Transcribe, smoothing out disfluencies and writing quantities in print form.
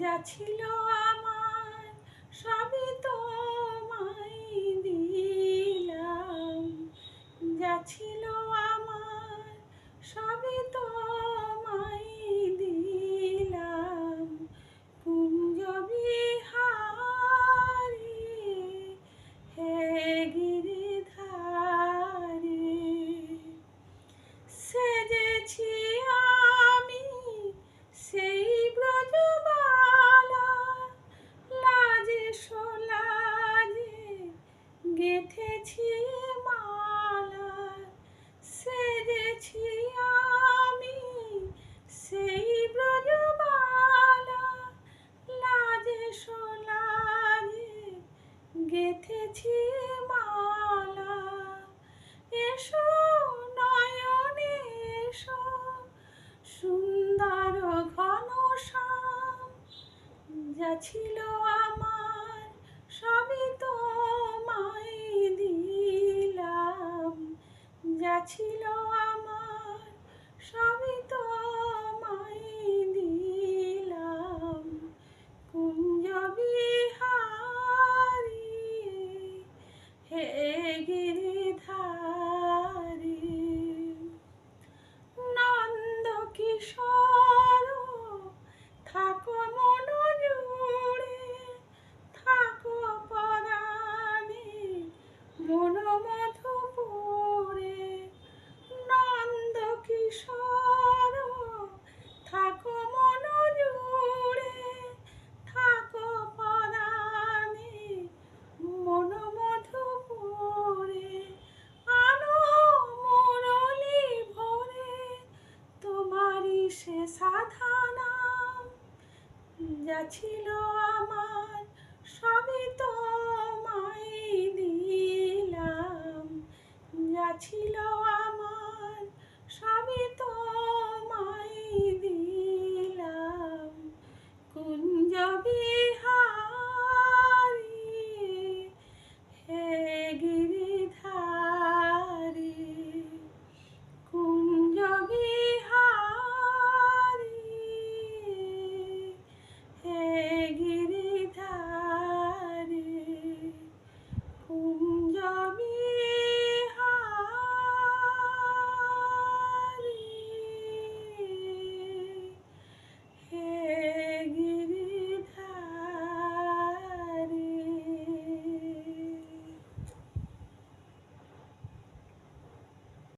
যা ছিল আমার সবই তোমায় দিলাম, যা ছিল আমার সবই তোমায় দিলাম। কুঞ্জ বিহারী হে গিরিধারী, সেজেছি আমি সেই ব্রজবালা, লাজে সোলাজে গেঁথেছি মালা। সেজেছি আমি সেই ব্রজবালা, লাজে সোলাজে গেঁথেছি মালা। এসো নয়নে এসো সুন্দর ঘনশ্যাম, যা ছিল আমার সবই তোমায় দিলাম, যা ছিল আমার সবই তোমায় দিলাম। কুঞ্জ বিহারী হে গিরিধারী, নন্দ কিশোর থাকো মন জুড়ে, থাকো পরাণে মন মধুপুরে। নন্দ কিশোর থাকো মন জুড়ে, থাকো পরাণে মন মধুপুরে। আনো মুরলি ভরে তোমারই সে সাধা নাম, যা ছিল আমার সবই তোমায় দিলাম, যা ছিল